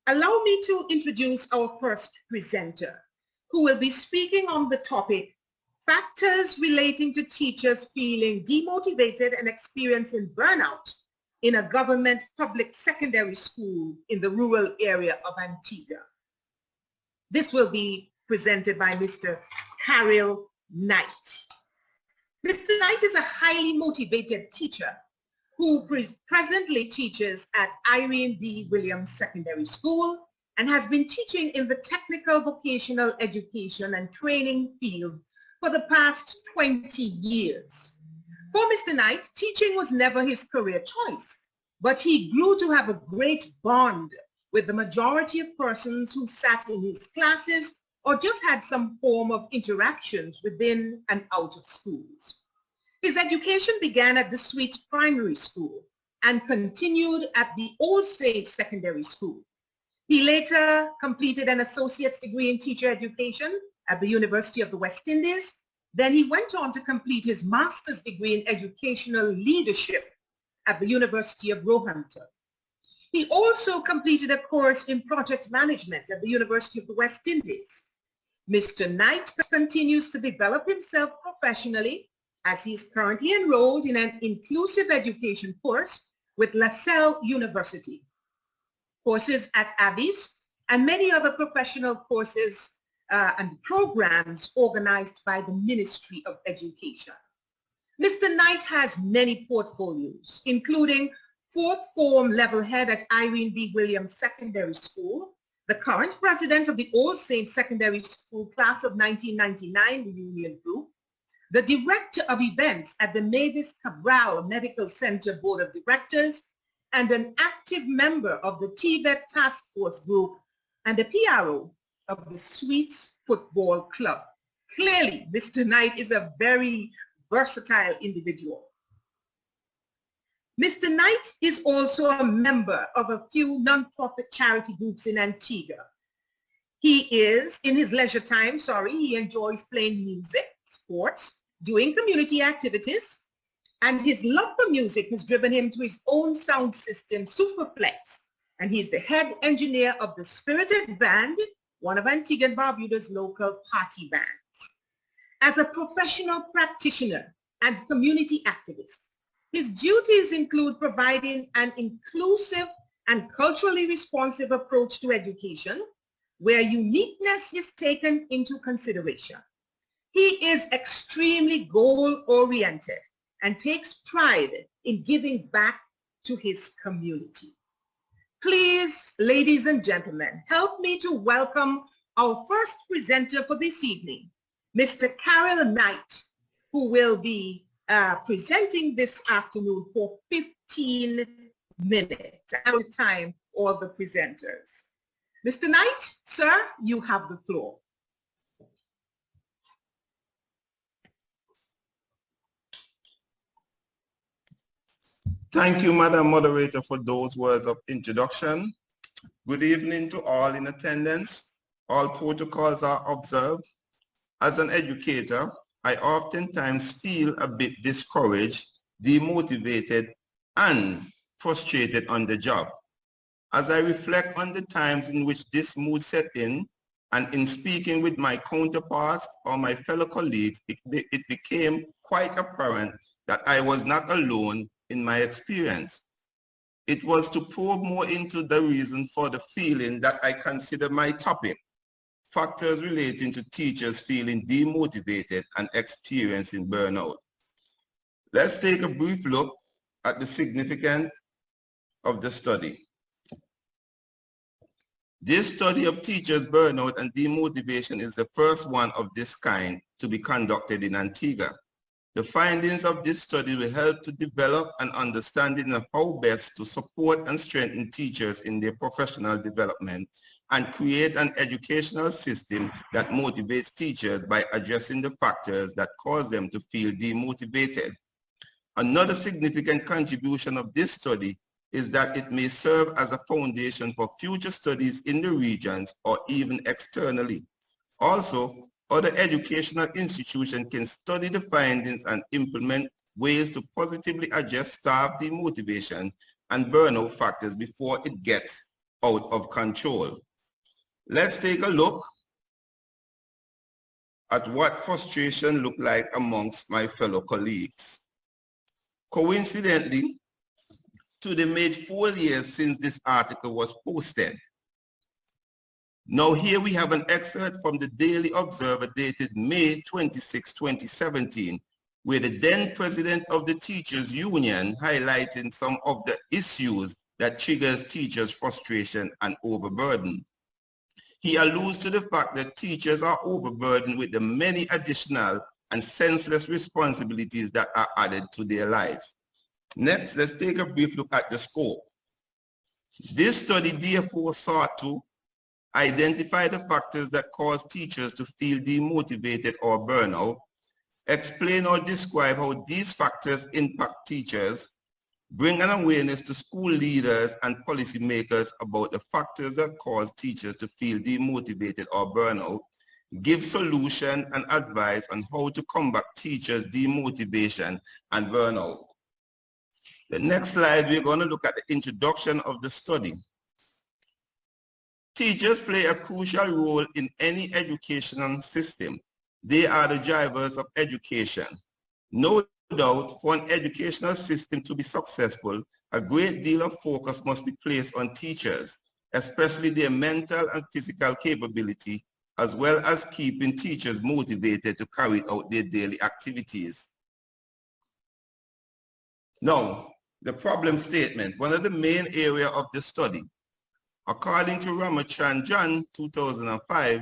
Allow me to introduce our first presenter, who will be speaking on the topic, Factors Relating to Teachers Feeling Demotivated and Experiencing Burnout in a Government Public Secondary School in the rural area of Antigua. This will be presented by Mr. Carol Knight. Mr. Knight is a highly motivated teacher who presently teaches at Irene B. Williams Secondary School and has been teaching in the technical vocational education and training field for the past 20 years. For Mr. Knight, teaching was never his career choice, but he grew to have a great bond with the majority of persons who sat in his classes or just had some form of interactions within and out of schools. His education began at the Sweet Primary School and continued at the Old Saints Secondary School. He later completed an associate's degree in teacher education at the University of the West Indies. Then he went on to complete his master's degree in educational leadership at the University of Roehampton. He also completed a course in project management at the University of the West Indies. Mr. Knight continues to develop himself professionally as he is currently enrolled in an inclusive education course with LaSalle University, courses at Abbey's, and many other professional courses and programs organized by the Ministry of Education. Mr. Knight has many portfolios, including fourth form level head at Irene B. Williams Secondary School, the current president of the Old Saints Secondary School class of 1999 reunion group, the director of events at the Mavis Cabral Medical Center Board of Directors, and an active member of the Tibet Task Force Group and a PRO of the Sweets Football Club. Clearly, Mr. Knight is a very versatile individual. Mr. Knight is also a member of a few non-profit charity groups in Antigua. He is, in his leisure time, he enjoys playing music, sports, doing community activities, and his love for music has driven him to his own sound system, Superflex, and he's the head engineer of the Spirited Band, one of Antigua and Barbuda's local party bands. As a professional practitioner and community activist, his duties include providing an inclusive and culturally responsive approach to education, where uniqueness is taken into consideration. He is extremely goal-oriented and takes pride in giving back to his community. Please, ladies and gentlemen, help me to welcome our first presenter for this evening, Mr. Carol Knight, who will be presenting this afternoon for 15 minutes at a time, all the presenters. Mr. Knight, sir, you have the floor. Thank you, Madam Moderator, for those words of introduction. Good evening to all in attendance. All protocols are observed. As an educator, I oftentimes feel a bit discouraged, demotivated, and frustrated on the job. As I reflect on the times in which this mood set in, and in speaking with my counterparts or my fellow colleagues, it became quite apparent that I was not alone in my experience. It was to probe more into the reason for the feeling that I consider my topic, factors relating to teachers feeling demotivated and experiencing burnout. Let's take a brief look at the significance of the study. This study of teachers' burnout and demotivation is the first one of this kind to be conducted in Antigua. The findings of this study will help to develop an understanding of how best to support and strengthen teachers in their professional development and create an educational system that motivates teachers by addressing the factors that cause them to feel demotivated. Another significant contribution of this study is that it may serve as a foundation for future studies in the regions or even externally. Also, other educational institutions can study the findings and implement ways to positively address staff demotivation and burnout factors before it gets out of control. Let's take a look at what frustration looked like amongst my fellow colleagues. Coincidentally, today made 4 years since this article was posted. Now here we have an excerpt from the Daily Observer dated May 26, 2017, where the then president of the Teachers Union highlighting some of the issues that triggers teachers' frustration and overburden. He alludes to the fact that teachers are overburdened with the many additional and senseless responsibilities that are added to their lives. Next, let's take a brief look at the scope. This study therefore sought to identify the factors that cause teachers to feel demotivated or burnout, explain or describe how these factors impact teachers, bring an awareness to school leaders and policymakers about the factors that cause teachers to feel demotivated or burnout, give solution and advice on how to combat teachers' demotivation and burnout. The next slide, we're going to look at the introduction of the study. Teachers play a crucial role in any educational system. They are the drivers of education. No doubt, for an educational system to be successful, a great deal of focus must be placed on teachers, especially their mental and physical capability, as well as keeping teachers motivated to carry out their daily activities. Now, the problem statement, one of the main areas of the study. According to Ramachandran, 2005,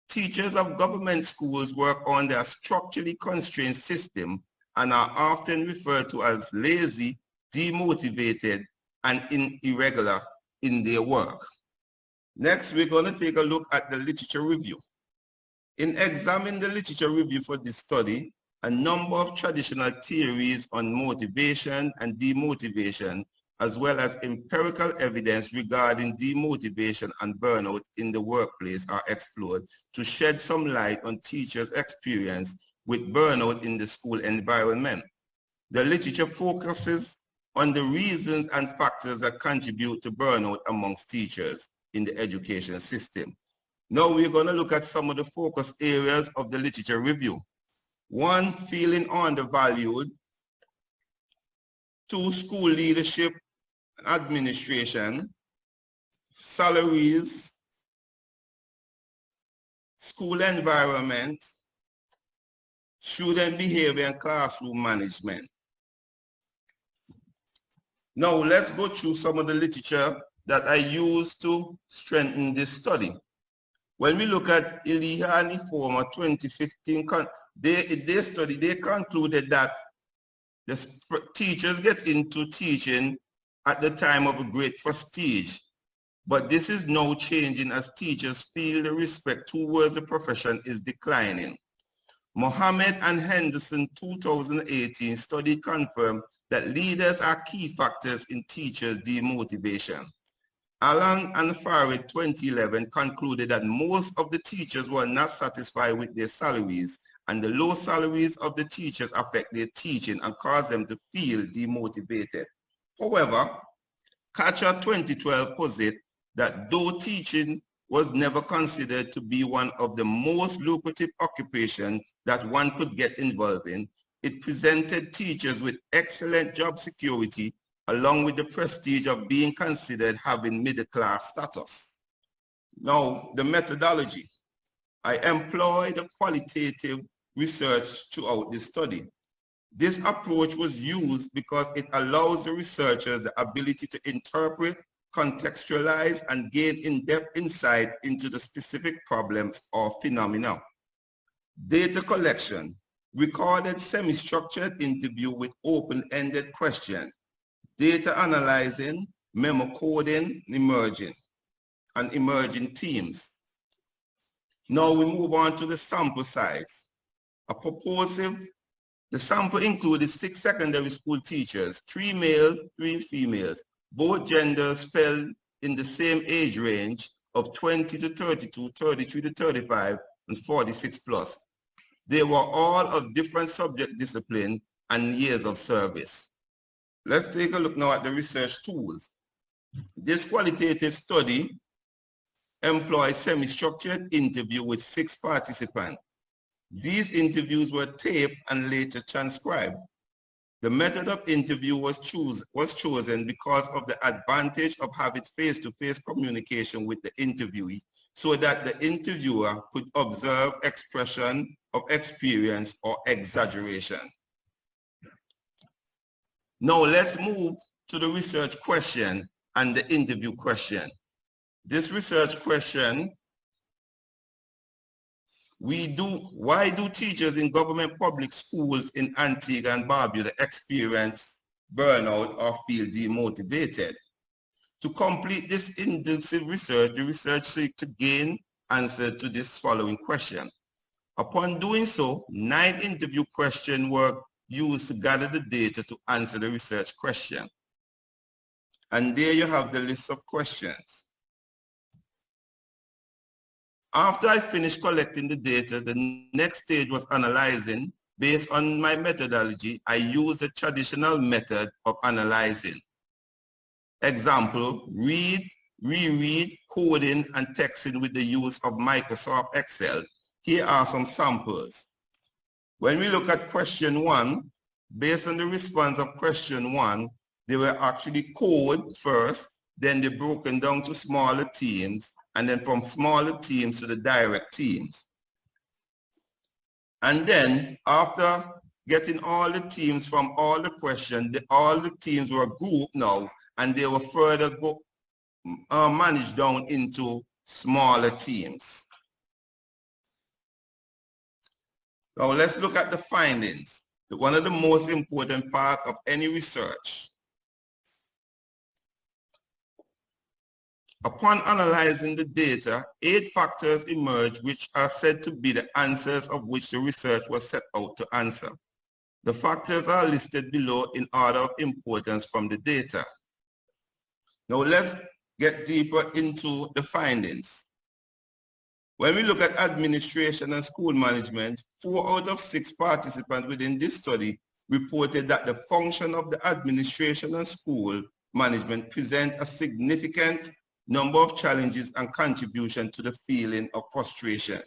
teachers of government schools work on their structurally constrained system and are often referred to as lazy, demotivated, and irregular in their work. Next, we're going to take a look at the literature review. In examining the literature review for this study, a number of traditional theories on motivation and demotivation, as well as empirical evidence regarding demotivation and burnout in the workplace are explored to shed some light on teachers' experience with burnout in the school environment. The literature focuses on the reasons and factors that contribute to burnout amongst teachers in the education system. Now we're going to look at some of the focus areas of the literature review. 1, feeling undervalued. 2, school leadership and administration. Salaries. School environment. Student behavior and classroom management. Now let's go through some of the literature that I used to strengthen this study. When we look at Iliha and Informa 2015, they concluded that the teachers get into teaching at the time of a great prestige, but this is now changing as teachers feel the respect towards the profession is declining. Mohammed and Henderson 2018 study confirmed that leaders are key factors in teachers' demotivation. Allen and Farid 2011 concluded that most of the teachers were not satisfied with their salaries, and the low salaries of the teachers affect their teaching and cause them to feel demotivated. However, Katcher 2012 posits that though teaching was never considered to be one of the most lucrative occupations that one could get involved in, it presented teachers with excellent job security along with the prestige of being considered having middle-class status. Now, the methodology. I employed a qualitative research throughout this study. This approach was used because it allows the researchers the ability to interpret, contextualize, and gain in-depth insight into the specific problems or phenomena. Data collection. Recorded semi-structured interview with open-ended questions. Data analyzing, memo coding, emerging themes. Now we move on to the sample size. The sample included 6 secondary school teachers, 3 males, 3 females. Both genders fell in the same age range of 20 to 32, 33 to 35, and 46 plus. They were all of different subject discipline and years of service. Let's take a look now at the research tools. This qualitative study employed semi-structured interview with 6 participants. These interviews were taped and later transcribed. The method of interview was chosen because of the advantage of having face-to-face communication with the interviewee, so that the interviewer could observe expression of experience or exaggeration. Now let's move to the research question and the interview question. This research question, why do teachers in government public schools in Antigua and Barbuda experience burnout or feel demotivated? To complete this in-depth research, the research seeks to gain answer to this following question. Upon doing so, 9 interview questions were used to gather the data to answer the research question. And there you have the list of questions. After I finished collecting the data, the next stage was analyzing. Based on my methodology, I used a traditional method of analyzing. Example, read, reread, coding, and texting with the use of Microsoft Excel. Here are some samples. When we look at question 1, based on the response of question 1, they were actually code first, then they're broken down to smaller teams, and then from smaller teams to the direct teams. And then after getting all the teams from all the questions, all the teams were grouped now, and they were further managed down into smaller teams. Now let's look at the findings. One of the most important parts of any research. Upon analyzing the data, 8 factors emerged which are said to be the answers of which the research was set out to answer. The factors are listed below in order of importance from the data. Now let's get deeper into the findings. When we look at administration and school management, 4 out of 6 participants within this study reported that the function of the administration and school management present a significant number of challenges and contribution to the feeling of frustration.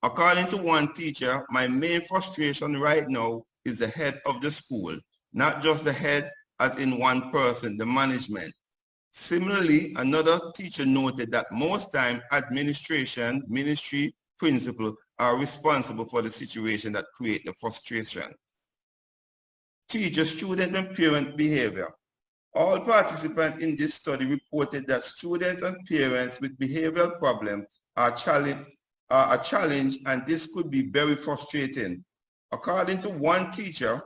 According to one teacher, my main frustration right now is the head of the school, not just the head as in one person, the management. Similarly, another teacher noted that most time administration, ministry, principal are responsible for the situation that create the frustration. Teacher, student, and parent behavior. All participants in this study reported that students and parents with behavioral problems are a challenge, and this could be very frustrating. According to one teacher,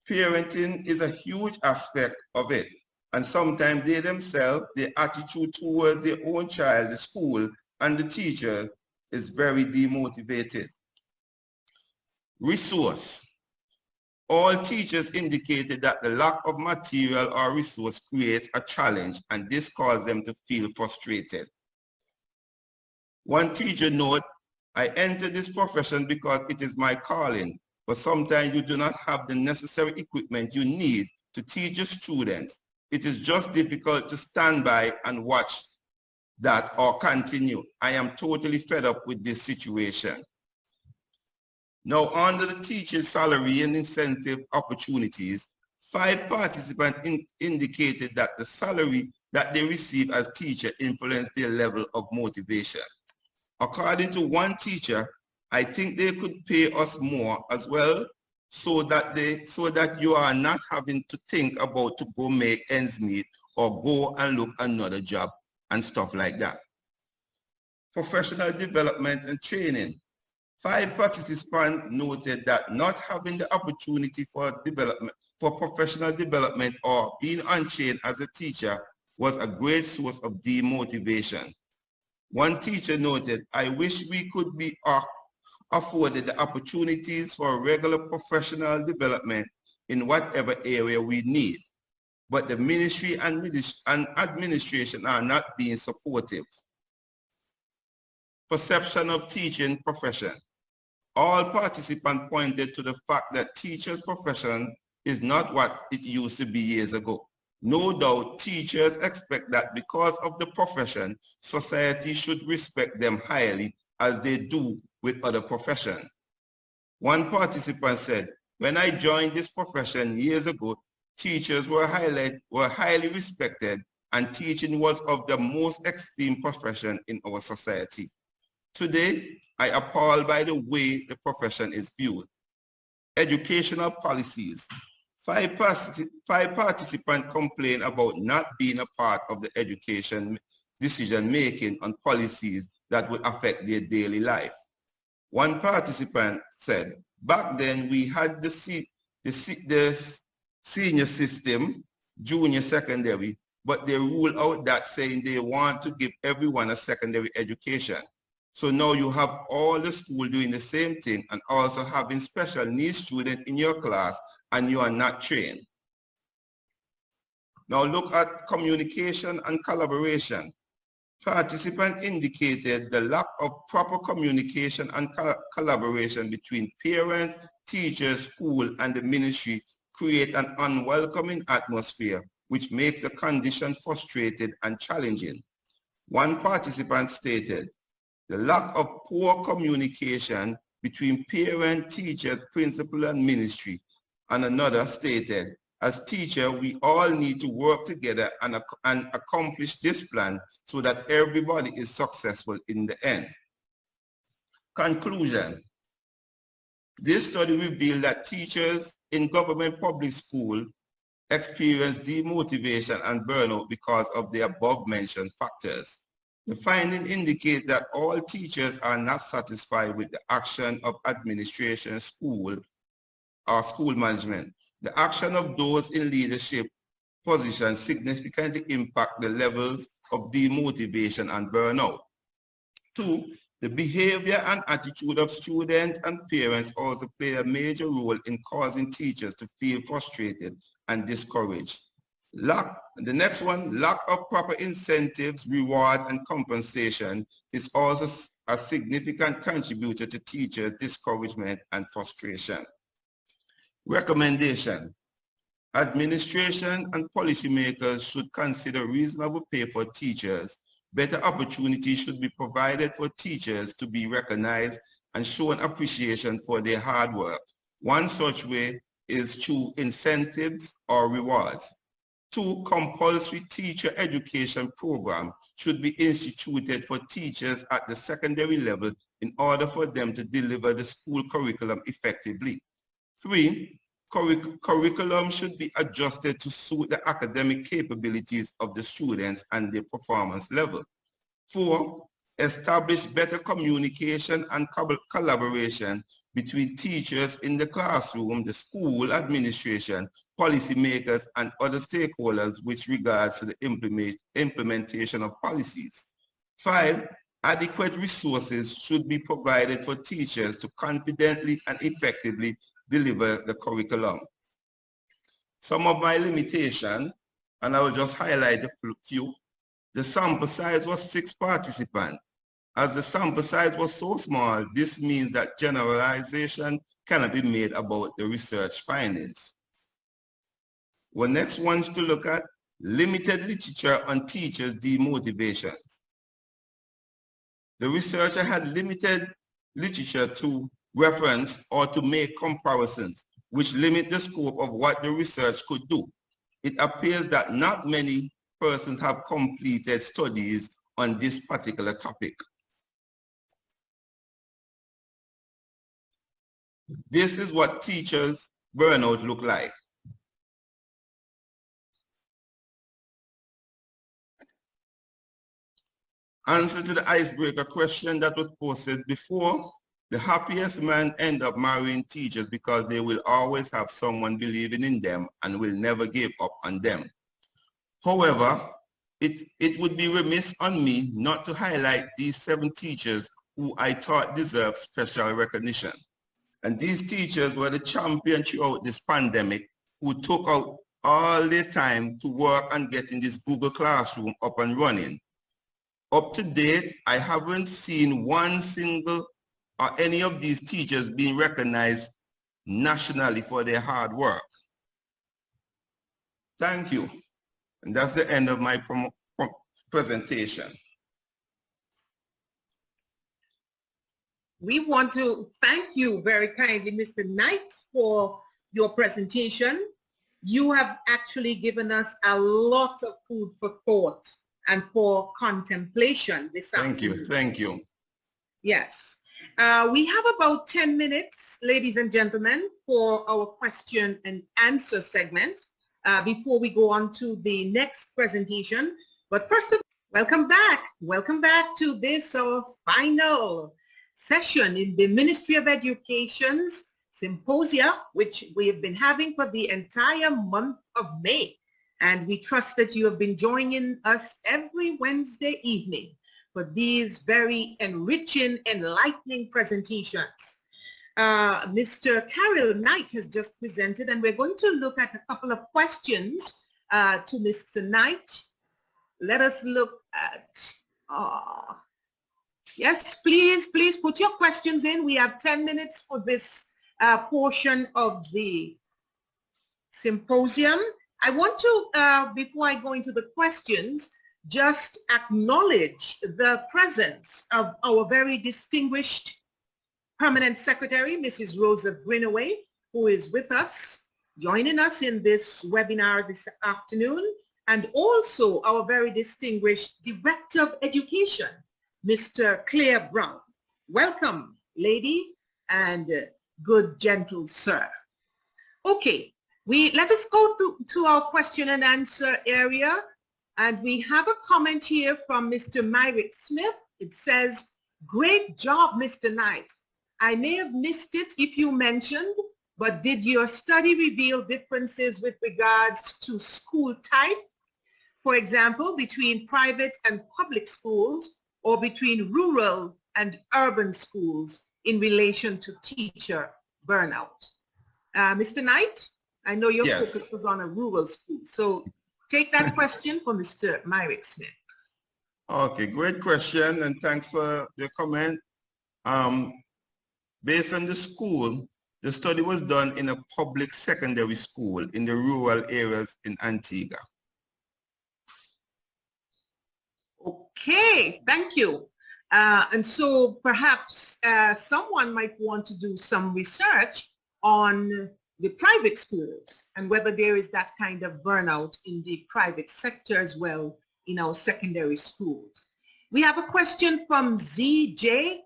parenting is a huge aspect of it, and sometimes they themselves, their attitude towards their own child, the school, and the teacher is very demotivated. Resource. All teachers indicated that the lack of material or resource creates a challenge, and this caused them to feel frustrated. One teacher noted, I entered this profession because it is my calling, but sometimes you do not have the necessary equipment you need to teach your students. It is just difficult to stand by and watch that or continue. I am totally fed up with this situation. Now, under the teacher's salary and incentive opportunities, 5 participants indicated that the salary that they receive as teacher influenced their level of motivation. According to one teacher, I think they could pay us more as well so that you are not having to think about to go make ends meet or go and look another job and stuff like that. Professional development and training. 5 participants noted that not having the opportunity for professional development or being untrained as a teacher was a great source of demotivation. One teacher noted, I wish we could be afforded the opportunities for regular professional development in whatever area we need, but the ministry and administration are not being supportive. Perception of teaching profession. All participants pointed to the fact that teachers' profession is not what it used to be years ago. No doubt teachers expect that because of the profession, society should respect them highly as they do with other professions. One participant said, "When I joined this profession years ago, teachers were highly respected and teaching was of the most esteemed profession in our society. Today, I am appalled by the way the profession is viewed." Educational policies. Five participants complained about not being a part of the education decision-making on policies that would affect their daily life. One participant said, "Back then we had the senior system, junior secondary, but they ruled out that, saying they want to give everyone a secondary education. So now you have all the school doing the same thing and also having special needs students in your class and you are not trained." Now look at communication and collaboration. Participants indicated the lack of proper communication and collaboration between parents, teachers, school, and the ministry create an unwelcoming atmosphere, which makes the condition frustrated and challenging. One participant stated, "The lack of poor communication between parents, teachers, principal, and ministry." And another stated, "As teachers, we all need to work together and accomplish this plan so that everybody is successful in the end." Conclusion. This study revealed that teachers in government public school experience demotivation and burnout because of the above-mentioned factors. The finding indicates that all teachers are not satisfied with the action of administration, school, or school management. The action of those in leadership positions significantly impact the levels of demotivation and burnout. 2, the behavior and attitude of students and parents also play a major role in causing teachers to feel frustrated and discouraged. The next one, lack of proper incentives, reward, and compensation is also a significant contributor to teachers' discouragement and frustration. Recommendation. Administration and policymakers should consider reasonable pay for teachers. Better opportunities should be provided for teachers to be recognized and shown appreciation for their hard work. One such way is through incentives or rewards. 2, compulsory teacher education program should be instituted for teachers at the secondary level in order for them to deliver the school curriculum effectively. 3, curriculum should be adjusted to suit the academic capabilities of the students and their performance level. 4, establish better communication and collaboration between teachers in the classroom, the school administration, policymakers, and other stakeholders with regards to the implementation of policies. 5, adequate resources should be provided for teachers to confidently and effectively deliver the curriculum. Some of my limitations, and I will just highlight a few. The sample size was 6 participants. As the sample size was so small, this means that generalization cannot be made about the research findings. Well, next one to look at, limited literature on teachers' demotivation. The researcher had limited literature to reference or to make comparisons, which limit the scope of what the research could do. It appears that not many persons have completed studies on this particular topic. This is what teachers' burnout look like. Answer to the icebreaker question that was posted before. The happiest men end up marrying teachers because they will always have someone believing in them and will never give up on them. However, it would be remiss on me not to highlight these 7 teachers who I thought deserved special recognition. And these teachers were the champions throughout this pandemic who took out all their time to work on getting this Google Classroom up and running. Up to date, I haven't seen one single or any of these teachers being recognized nationally for their hard work. Thank you. And that's the end of my presentation. We want to thank you very kindly, Mr. Knight, for your presentation. You have actually given us a lot of food for thought and for contemplation this afternoon. Thank you. Yes. We have about 10 minutes, ladies and gentlemen, for our question and answer segment before we go on to the next presentation. But first of all, welcome back. Welcome back to this, our final session in the Ministry of Education's Symposia, which we have been having for the entire month of May. And we trust that you have been joining us every Wednesday evening for these very enriching, enlightening presentations. Mr. Carol Knight has just presented, and we're going to look at a couple of questions to Mr. Knight. Let us look at, yes, please put your questions in. We have 10 minutes for this portion of the symposium. I want to, before I go into the questions, just acknowledge the presence of our very distinguished Permanent Secretary, Mrs. Rosa Greenaway, who is with us, joining us in this webinar this afternoon, and also our very distinguished Director of Education, Mr. Claire Brown. Welcome, lady, and good, gentle sir. Okay, let us go to our question and answer area. And we have a comment here from Mr. Myrick Smith. It says, great job, Mr. Knight. I may have missed it if you mentioned, but did your study reveal differences with regards to school type? For example, between private and public schools, or between rural and urban schools in relation to teacher burnout? Mr. Knight, I know your focus was on a rural school, so take that question from Mr. Myrick Smith. Okay, great question, and thanks for the comment. Based on the school, the study was done in a public secondary school in the rural areas in Antigua. Okay, thank you. And so perhaps someone might want to do some research on the private schools and whether there is that kind of burnout in the private sector as well in our secondary schools. We have a question from ZJ,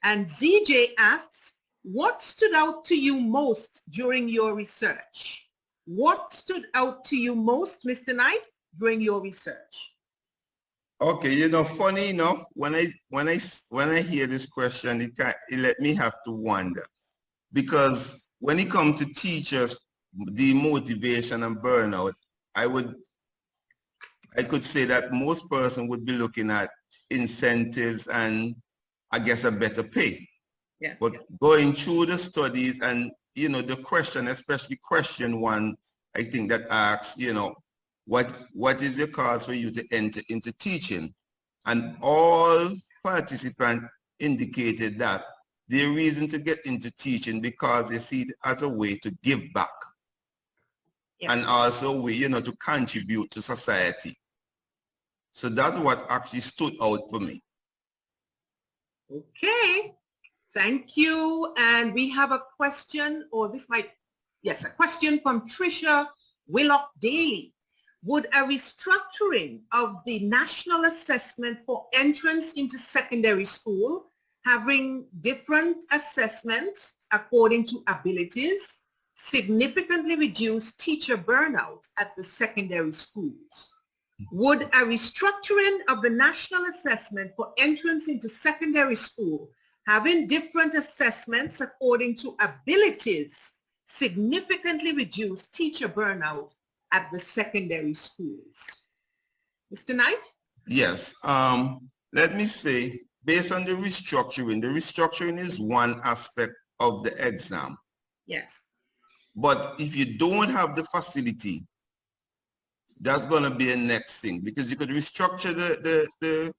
and ZJ asks, what stood out to you most during your research? What stood out to you most, Mr. Knight, during your research? Okay, you know, funny enough, when I hear this question, it let me have to wonder, because when it comes to teachers, demotivation and burnout, I could say that most person would be looking at incentives and I guess a better pay. Yes, but going through the studies and, you know, the question, especially question one, I think that asks, you know, what is the cause for you to enter into teaching? And all participants indicated that their reason to get into teaching because they see it as a way to give back. Yes. And also a way, you know, to contribute to society. So that's what actually stood out for me. Okay, thank you. And we have a question, or a question from Tricia Willock Daly. Would a restructuring of the national assessment for entrance into secondary school, having different assessments according to abilities, significantly reduce teacher burnout at the secondary schools? Would a restructuring of the national assessment for entrance into secondary school, having different assessments according to abilities, significantly reduce teacher burnout at the secondary schools? Mr. Knight? Yes. Let me say, based on the restructuring is one aspect of the exam. Yes. But if you don't have the facility, that's going to be a next thing, because you could restructure the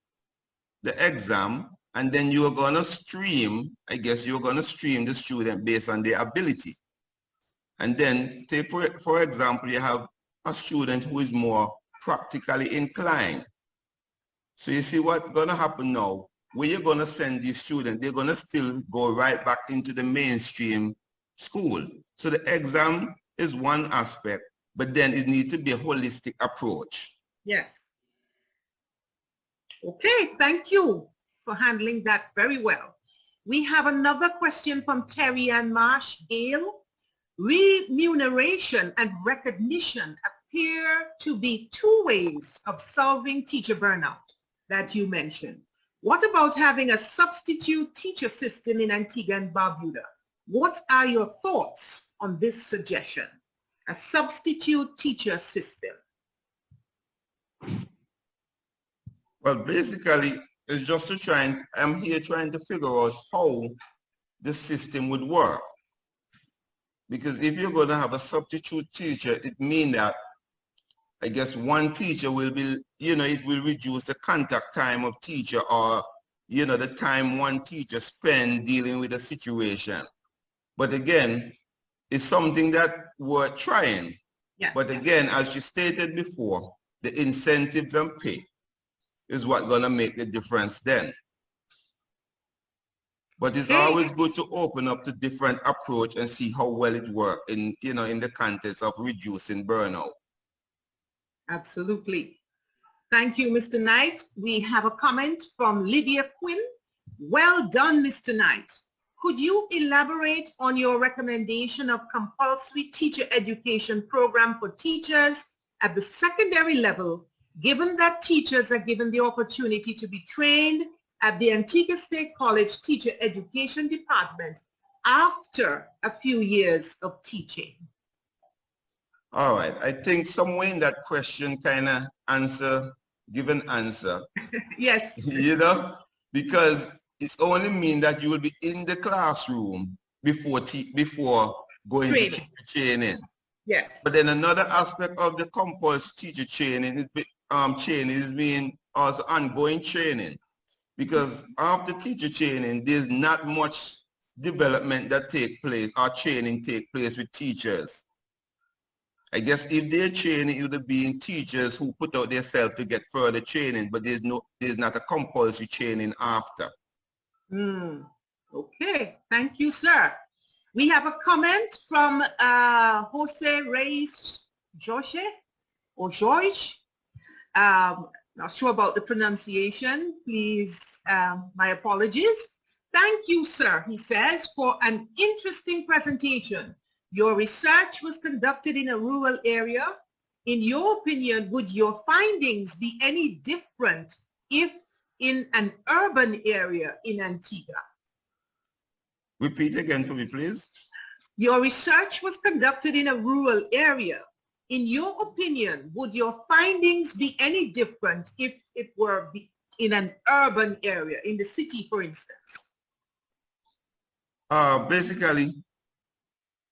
exam, and then you're going to stream, I guess you're going to stream the student based on their ability. And then, say for example, you have a student who is more practically inclined. So you see what's going to happen now, where you're going to send these students, they're going to still go right back into the mainstream school. So the exam is one aspect, but then it needs to be a holistic approach. Yes. Okay, thank you for handling that very well. We have another question from Terry Ann Marsh Gale. Remuneration and recognition appear to be two ways of solving teacher burnout that you mentioned. What about having a substitute teacher system in Antigua and Barbuda? What are your thoughts on this suggestion? A substitute teacher system. Well, basically, it's just to try and, I'm here trying to figure out how the system would work. Because if you're going to have a substitute teacher, it means that, I guess, one teacher will be, it will reduce the contact time of teacher, or, the time one teacher spend dealing with a situation. But again, it's something that we're trying. Yes. But again, as you stated before, the incentives and pay is what's going to make the difference then. But it's always good to open up to different approach and see how well it works in, in the context of reducing burnout. Absolutely. Thank you, Mr. Knight. We have a comment from Lydia Quinn. Well done, Mr. Knight. Could you elaborate on your recommendation of compulsory teacher education program for teachers at the secondary level, given that teachers are given the opportunity to be trained at the Antigua State College Teacher Education Department after a few years of teaching? All right. I think somewhere in that question kind of give an answer. Yes. Because it's only mean that you will be in the classroom before going to teacher training. Yes. But then another aspect of the compulsory teacher training is being also ongoing training. Because after teacher training, there's not much development that take place or training take place with teachers. I guess if they're training, it would be in teachers who put out themselves to get further training, but there's not a compulsory training after. Okay, thank you, sir. We have a comment from Jose Reyes Jorge, or George. Not sure about the pronunciation. Please, my apologies. Thank you, sir, he says, for an interesting presentation. Your research was conducted in a rural area. In your opinion, would your findings be any different if in an urban area in Antigua? Repeat again for me, please. Your research was conducted in a rural area. In your opinion, would your findings be any different if it were in an urban area, in the city, for instance? Basically,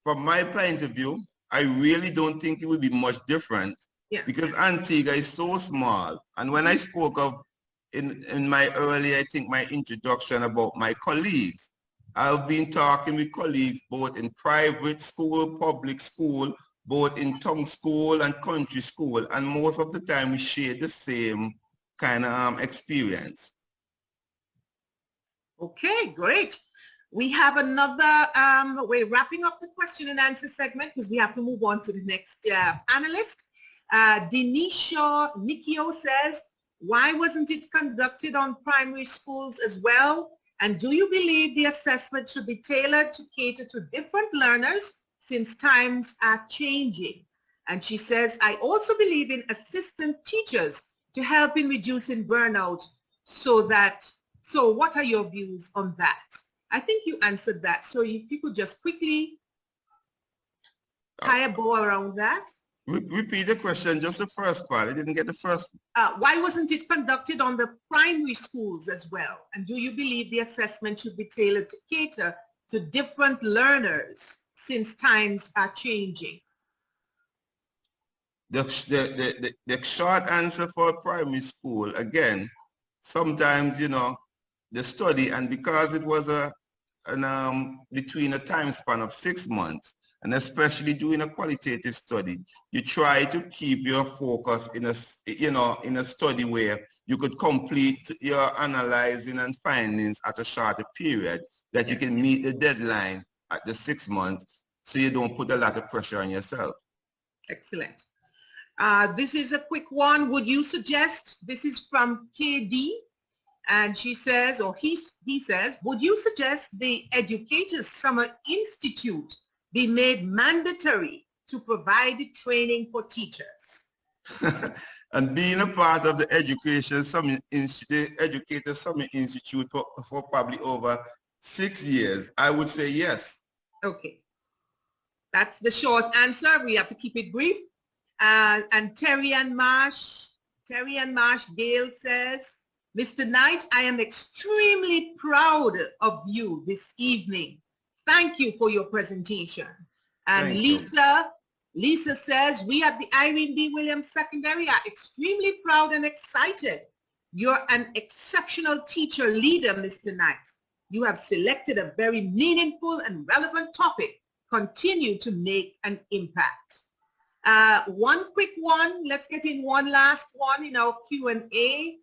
from my point of view, I really don't think it would be much different, because Antigua is so small. And when I spoke of in my early, I think my introduction about my colleagues, I've been talking with colleagues both in private school, public school, both in town school and country school, and most of the time we share the same kind of experience. Okay, great. We have another, we're wrapping up the question and answer segment because we have to move on to the next analyst. Denisha Nikio says, why wasn't it conducted on primary schools as well? And do you believe the assessment should be tailored to cater to different learners since times are changing? And she says, I also believe in assistant teachers to help in reducing burnout. So what are your views on that? I think you answered that. So if you could just quickly tie a bow around that. Repeat the question, just the first part. I didn't get the first. Why wasn't it conducted on the primary schools as well? And do you believe the assessment should be tailored to cater to different learners since times are changing? The short answer for primary school, again, sometimes, the study, and because it was between a time span of 6 months, And especially doing a qualitative study, you try to keep your focus in a, in a study where you could complete your analyzing and findings at a shorter period, that you can meet the deadline at the 6 months, so you don't put a lot of pressure on yourself. Excellent. This is a quick one. Would you suggest, this is from KD, and she says, or he says, would you suggest the Educators Summer Institute be made mandatory to provide training for teachers? And being a part of the Educators Summer Institute for probably over 6 years, I would say yes. Okay. That's the short answer. We have to keep it brief. And Terry and Marsh Gale says, Mr. Knight, I am extremely proud of you this evening. Thank you for your presentation. And Lisa says, we at the Irene B. Williams Secondary are extremely proud and excited. You're an exceptional teacher leader, Mr. Knight. You have selected a very meaningful and relevant topic. Continue to make an impact. One quick one. Let's get in one last one in our Q&A.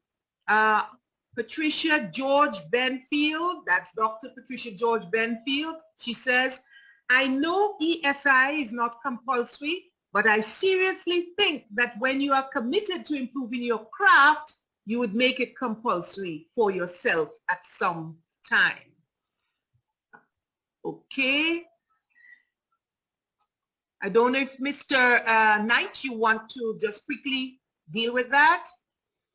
Patricia George Benfield, that's Dr. Patricia George Benfield. She says, I know ESI is not compulsory, but I seriously think that when you are committed to improving your craft, you would make it compulsory for yourself at some time. Okay. I don't know if Mr. Knight, you want to just quickly deal with that?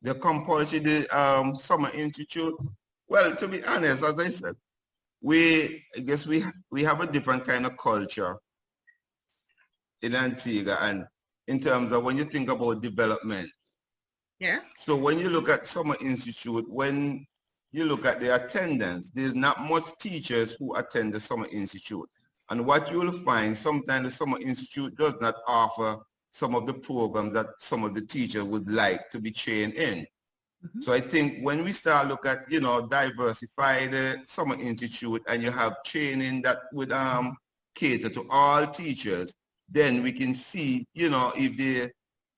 The compulsory Summer Institute. Well, to be honest, as I said, I guess we have a different kind of culture in Antigua, and in terms of when you think about development. Yes. So when you look at Summer Institute, when you look at the attendance, there's not much teachers who attend the Summer Institute. And what you will find, sometimes the Summer Institute does not offer some of the programs that some of the teachers would like to be trained in. Mm-hmm. So I think when we start look at, diversify the Summer Institute, and you have training that would cater to all teachers, then we can see, if there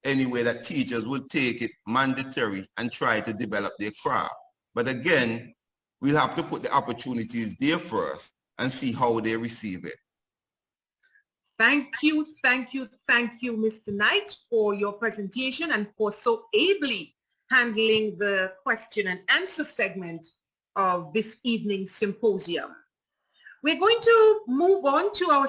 any way that teachers will take it mandatory and try to develop their craft. But again, we'll have to put the opportunities there first and see how they receive it. Thank you, Mr. Knight, for your presentation and for so ably handling the question and answer segment of this evening's symposium. We're going to move on to our